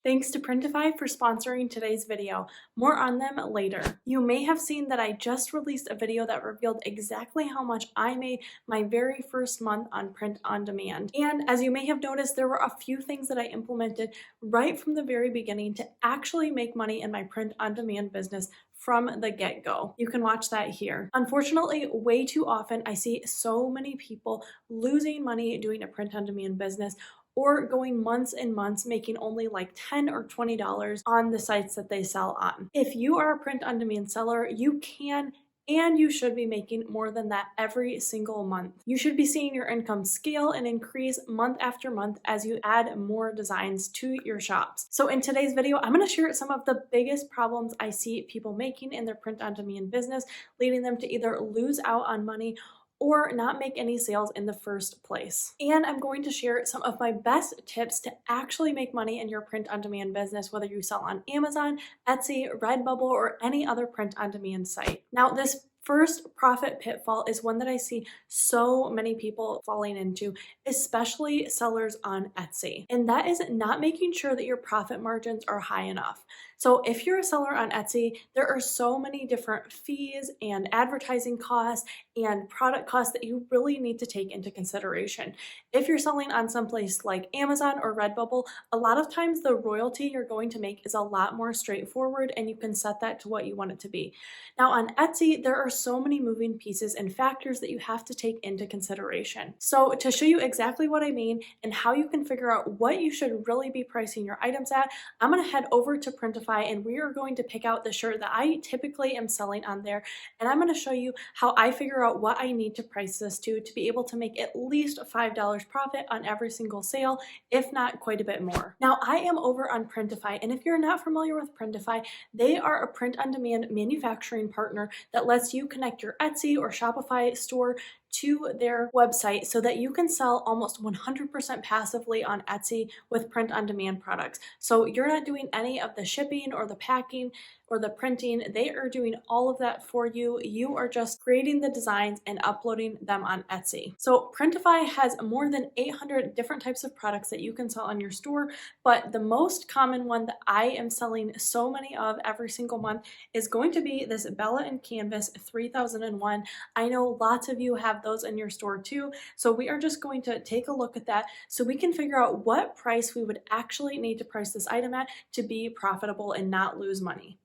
Thanks to Printify for sponsoring today's video. More on them later. You may have seen that I just released a video that revealed exactly how much I made my very first month on print on demand. And as you may have noticed, there were a few things that I implemented right from the very beginning to actually make money in my print on demand business from the get-go. You can watch that here. Unfortunately, way too often I see so many people losing money doing a print on demand business or going months and months making only like $10 or $20 on the sites that they sell on. If you are a print on demand seller, you can and you should be making more than that every single month. You should be seeing your income scale and increase month after month as you add more designs to your shops. So in today's video, I'm going to share some of the biggest problems I see people making in their print on demand business, leading them to either lose out on money or not make any sales in the first place. And I'm going to share some of my best tips to actually make money in your print on demand business, whether you sell on Amazon, Etsy, Redbubble, or any other print on demand site. Now, this first profit pitfall is one that I see so many people falling into, especially sellers on Etsy. And that is not making sure that your profit margins are high enough. So if you're a seller on Etsy, there are so many different fees and advertising costs and product costs that you really need to take into consideration. If you're selling on someplace like Amazon or Redbubble, a lot of times the royalty you're going to make is a lot more straightforward and you can set that to what you want it to be. Now on Etsy, there are so many moving pieces and factors that you have to take into consideration. So to show you exactly what I mean and how you can figure out what you should really be pricing your items at, I'm going to head over to Printify and we are going to pick out the shirt that I typically am selling on there, and I'm going to show you how I figure out what I need to price this to be able to make at least $5 profit on every single sale, if not quite a bit more. Now I am over on Printify, and if you're not familiar with Printify, they are a print on demand manufacturing partner that lets you connect your Etsy or Shopify store to their website so that you can sell almost 100% passively on Etsy with print on demand products. So you're not doing any of the shipping or the packing or the printing. They are doing all of that for you. You are just creating the designs and uploading them on Etsy. So Printify has more than 800 different types of products that you can sell on your store, but the most common one that I am selling so many of every single month is going to be this Bella and Canvas 3001. I know lots of you have those in your store too, so we are just going to take a look at that so we can figure out what price we would actually need to price this item at to be profitable and not lose money.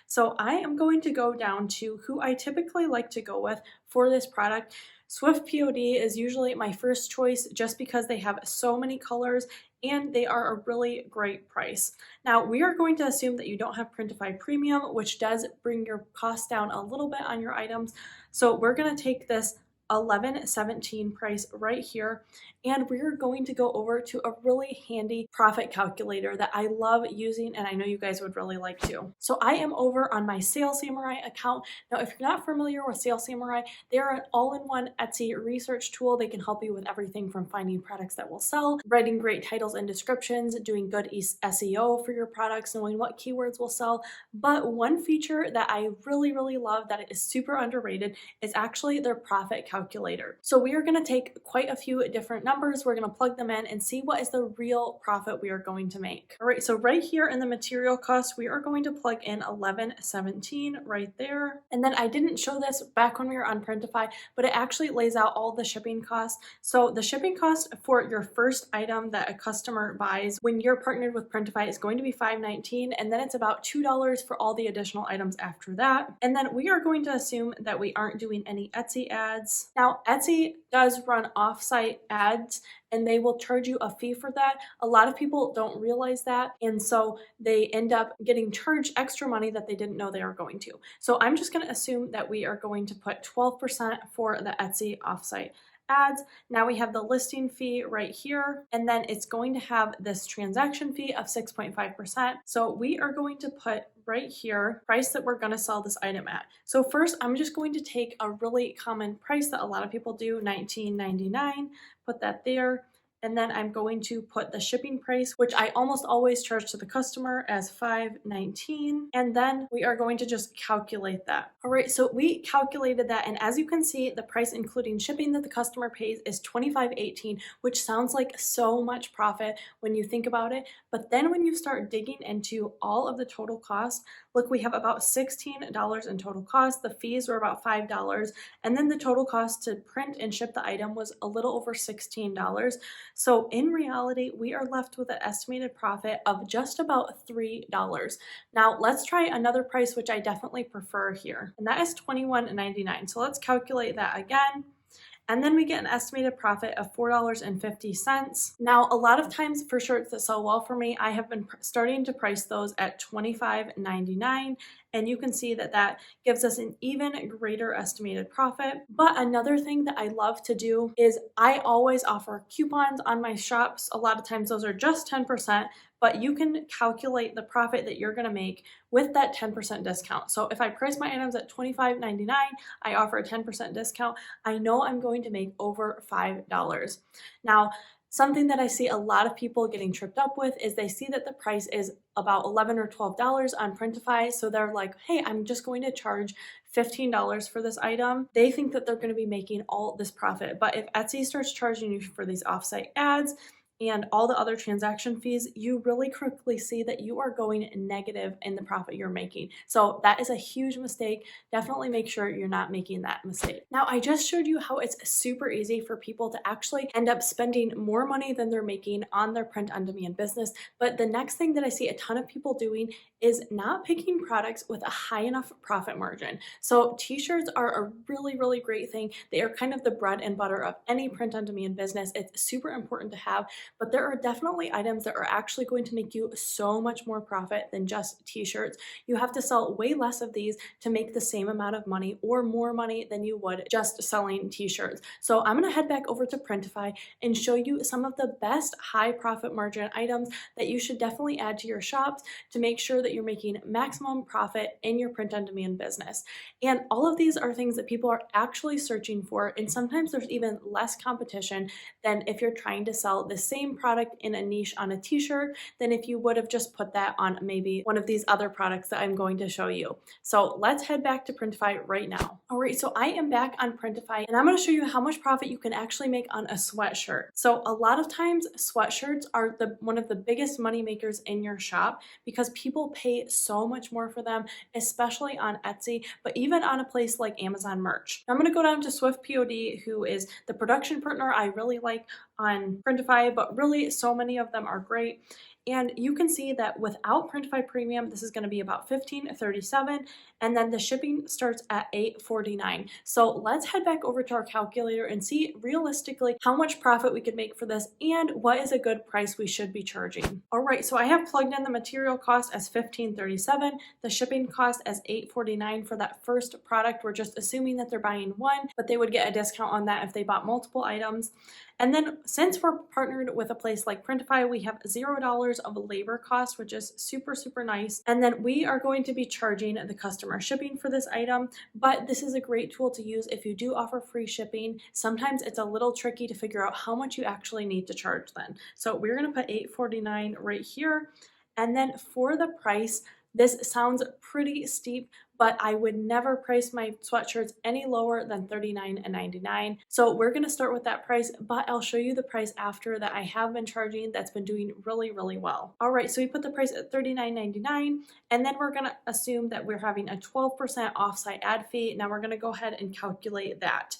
So I am going to go down to who I typically like to go with for this product. Swift POD is usually my first choice just because they have so many colors and they are a really great price. Now we are going to assume that you don't have Printify Premium, which does bring your cost down a little bit on your items. So we're going to take this $11.17 price right here, and we're going to go over to a really handy profit calculator that I love using, and I know you guys would really like to. So I am over on my Sales Samurai account. Now if you're not familiar with Sales Samurai, they're an all-in-one Etsy research tool. They can help you with everything from finding products that will sell, writing great titles and descriptions, doing good SEO for your products, knowing what keywords will sell. But one feature that I really love that is super underrated is actually their profit calculator. So we are going to take quite a few different numbers, we're going to plug them in and see what is the real profit we are going to make. All right, so right here in the material cost, we are going to plug in $11.17 right there. And then I didn't show this back when we were on Printify, but it actually lays out all the shipping costs. So the shipping cost for your first item that a customer buys when you're partnered with Printify is going to be $5.19, and then it's about $2 for all the additional items after that. And then we are going to assume that we aren't doing any Etsy ads. Now, Etsy does run off-site ads and they will charge you a fee for that. A lot of people don't realize that, and so they end up getting charged extra money that they didn't know they were going to. So I'm just going to assume that we are going to put 12% for the Etsy off-site ads. Now we have the listing fee right here, and then it's going to have this transaction fee of 6.5%. So we are going to put right here price that we're going to sell this item at. So first I'm just going to take a really common price that a lot of people do, $19.99, put that there, and then I'm going to put the shipping price, which I almost always charge to the customer, as $5.19, and then we are going to just calculate that. All right, so we calculated that, and as you can see, the price including shipping that the customer pays is $25.18, which sounds like so much profit when you think about it, but then when you start digging into all of the total costs, look, we have about $16 in total cost. The fees were about $5, and then the total cost to print and ship the item was a little over $16. So in reality, we are left with an estimated profit of just about $3. Now let's try another price, which I definitely prefer here, and that is $21.99. So let's calculate that again. And then we get an estimated profit of $4.50. Now, a lot of times for shirts that sell well for me, I have been starting to price those at $25.99. And you can see that that gives us an even greater estimated profit. But another thing that I love to do is I always offer coupons on my shops. A lot of times those are just 10%, but you can calculate the profit that you're gonna make with that 10% discount. So if I price my items at $25.99, I offer a 10% discount, I know I'm going to make over $5. Now, something that I see a lot of people getting tripped up with is they see that the price is about $11 or $12 on Printify, so they're like, hey, I'm just going to charge $15 for this item. They think that they're going to be making all this profit, but if Etsy starts charging you for these offsite ads and all the other transaction fees, you really quickly see that you are going negative in the profit you're making. So that is a huge mistake. Definitely make sure you're not making that mistake. Now, I just showed you how it's super easy for people to actually end up spending more money than they're making on their print-on-demand business. But the next thing that I see a ton of people doing is not picking products with a high enough profit margin. So t-shirts are a really, really great thing. They are kind of the bread and butter of any print-on-demand business. It's super important to have, but there are definitely items that are actually going to make you so much more profit than just t-shirts. You have to sell way less of these to make the same amount of money or more money than you would just selling t-shirts. So I'm gonna head back over to Printify and show you some of the best high profit margin items that you should definitely add to your shops to make sure that you're making maximum profit in your print-on-demand business. And all of these are things that people are actually searching for, and sometimes there's even less competition than if you're trying to sell the same product in a niche on a t-shirt than if you would have just put that on maybe one of these other products that I'm going to show you. So let's head back to Printify right now. All right, so I am back on Printify, and I'm going to show you how much profit you can actually make on a sweatshirt. So a lot of times sweatshirts are one of the biggest money makers in your shop because people pay so much more for them, especially on Etsy, but even on a place like Amazon Merch. I'm going to go down to Swift POD, who is the production partner I really like on Printify, but really so many of them are great. And you can see that without Printify Premium, this is going to be about $15.37, and then the shipping starts at $8.49. So let's head back over to our calculator and see realistically how much profit we could make for this and what is a good price we should be charging. All right, so I have plugged in the material cost as $15.37, the shipping cost as $8.49 for that first product. We're just assuming that they're buying one, but they would get a discount on that if they bought multiple items. And then since we're partnered with a place like Printify, we have $0 of labor cost, which is super, super nice. And then we are going to be charging the customer shipping for this item, but this is a great tool to use if you do offer free shipping. Sometimes it's a little tricky to figure out how much you actually need to charge then. So we're gonna put $8.49 right here. And then for the price, this sounds pretty steep, but I would never price my sweatshirts any lower than $39.99. So we're gonna start with that price, but I'll show you the price after that I have been charging that's been doing really, really well. All right, so we put the price at $39.99, and then we're gonna assume that we're having a 12% offsite ad fee. Now we're gonna go ahead and calculate that.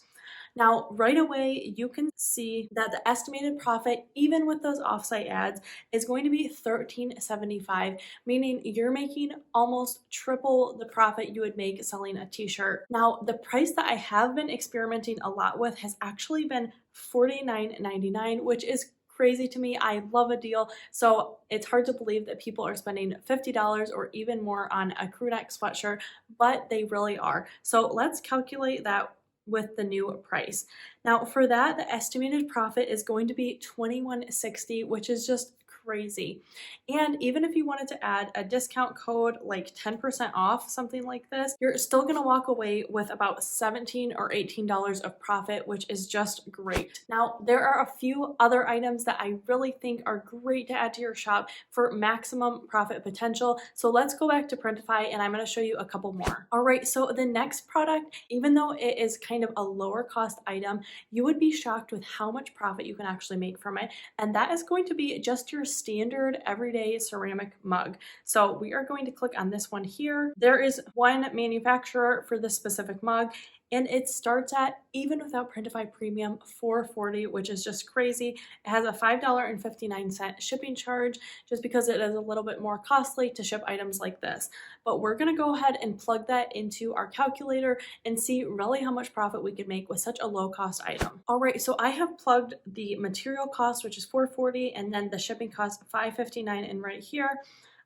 Now, right away, you can see that the estimated profit, even with those offsite ads, is going to be $13.75, meaning you're making almost triple the profit you would make selling a t-shirt. Now, the price that I have been experimenting a lot with has actually been $49.99, which is crazy to me. I love a deal, so it's hard to believe that people are spending $50 or even more on a crew neck sweatshirt, but they really are. So let's calculate that with the new price. Now for that, the estimated profit is going to be $21.60, which is just crazy. And even if you wanted to add a discount code like 10% off, something like this, you're still gonna walk away with about $17 or $18 of profit, which is just great. Now, there are a few other items that I really think are great to add to your shop for maximum profit potential. So let's go back to Printify and I'm gonna show you a couple more. All right, so the next product, even though it is kind of a lower cost item, you would be shocked with how much profit you can actually make from it. And that is going to be just your standard everyday ceramic mug. So we are going to click on this one here. There is one manufacturer for this specific mug, and it starts at, even without Printify Premium, $4.40, which is just crazy. It has a $5.59 shipping charge just because it is a little bit more costly to ship items like this. But we're gonna go ahead and plug that into our calculator and see really how much profit we could make with such a low cost item. All right, so I have plugged the material cost, which is $4.40, and then the shipping cost $5.59 in right here.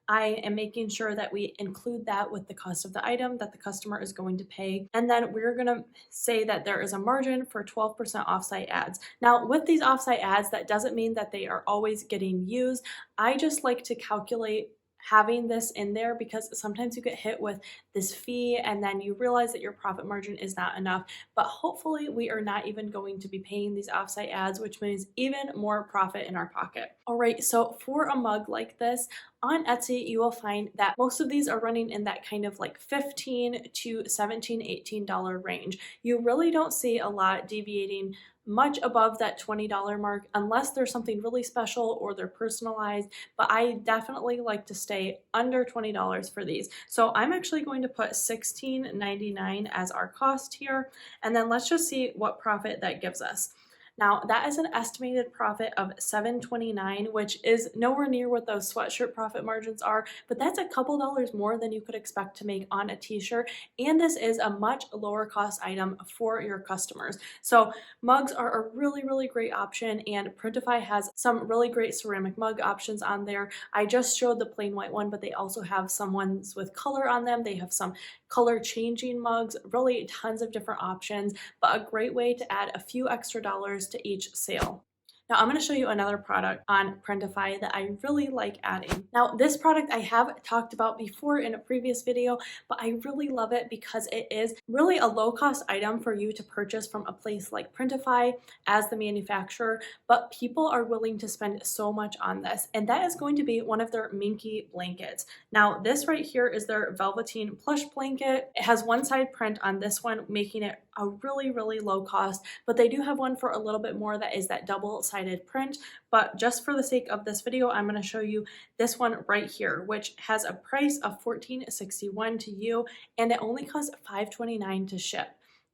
I am making sure that we include that with the cost of the item that the customer is going to pay. And then we're going to say that there is a margin for 12% offsite ads. Now, with these offsite ads, that doesn't mean that they are always getting used. I just like to calculate having this in there because sometimes you get hit with this fee and then you realize that your profit margin is not enough. But hopefully we are not even going to be paying these offsite ads, which means even more profit in our pocket. All right, so for a mug like this, on Etsy, you will find that most of these are running in that kind of like $15 to $17, $18 range. You really don't see a lot deviating much above that $20 mark unless there's something really special or they're personalized, but I definitely like to stay under $20 for these. So I'm actually going to put $16.99 as our cost here, and then let's just see what profit that gives us. Now, that is an estimated profit of $7.29, which is nowhere near what those sweatshirt profit margins are, but that's a couple dollars more than you could expect to make on a t-shirt, and this is a much lower cost item for your customers. So mugs are a really, really great option, and Printify has some really great ceramic mug options on there. I just showed the plain white one, but they also have some ones with color on them. They have some color changing mugs, really tons of different options, but a great way to add a few extra dollars to each sale. Now I'm going to show you another product on Printify that I really like adding. Now this product I have talked about before in a previous video, but I really love it because it is really a low cost item for you to purchase from a place like Printify as the manufacturer, but people are willing to spend so much on this, and that is going to be one of their Minky blankets. Now this right here is their velveteen plush blanket. It has one side print on this one, making it a really, really low cost, but they do have one for a little bit more that is that double-sided print. But just for the sake of this video, I'm going to show you this one right here, which has a price of $14.61 to you, and it only costs $5.29 to ship.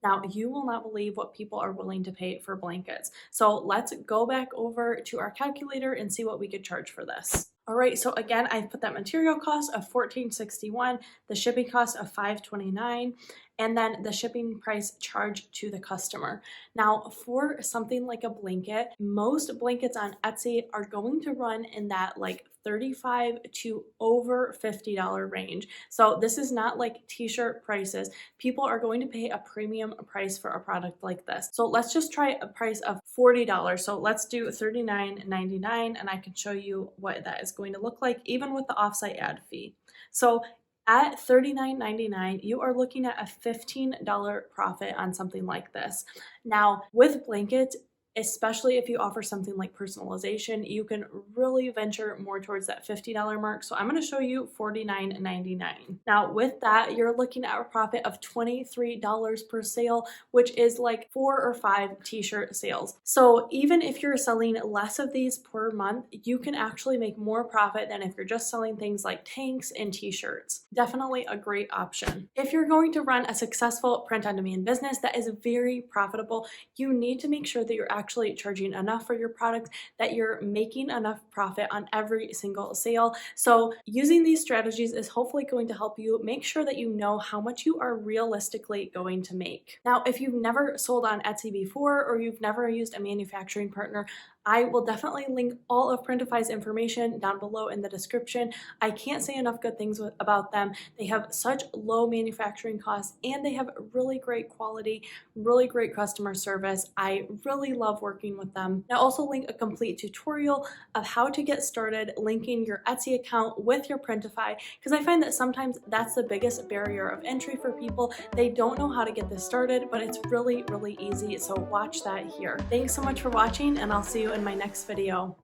Now, you will not believe what people are willing to pay for blankets. So let's go back over to our calculator and see what we could charge for this. All right, so again, I've put that material cost of $14.61, the shipping cost of $5.29, and then the shipping price charged to the customer. Now, for something like a blanket, most blankets on Etsy are going to run in that like $35 to over $50 range. So this is not like t-shirt prices. People are going to pay a premium price for a product like this. So let's just try a price of $40. So let's do $39.99, and I can show you what that is going to look like even with the offsite ad fee. So at $39.99, you are looking at a $15 profit on something like this. Now, with blankets, especially if you offer something like personalization, you can really venture more towards that $50 mark. So I'm going to show you $49.99. Now with that, you're looking at a profit of $23 per sale, which is like 4 or 5 t-shirt sales. So even if you're selling less of these per month, you can actually make more profit than if you're just selling things like tanks and t-shirts. Definitely a great option. If you're going to run a successful print-on-demand business that is very profitable, you need to make sure that you're actually charging enough for your product, that you're making enough profit on every single sale. So using these strategies is hopefully going to help you make sure that you know how much you are realistically going to make. Now, if you've never sold on Etsy before or you've never used a manufacturing partner, I will definitely link all of Printify's information down below in the description. I can't say enough good things about them. They have such low manufacturing costs and they have really great quality, really great customer service. I really love working with them. I'll also link a complete tutorial of how to get started linking your Etsy account with your Printify, because I find that sometimes that's the biggest barrier of entry for people. They don't know how to get this started, but it's really, really easy. So watch that here. Thanks so much for watching, and I'll see you in my next video.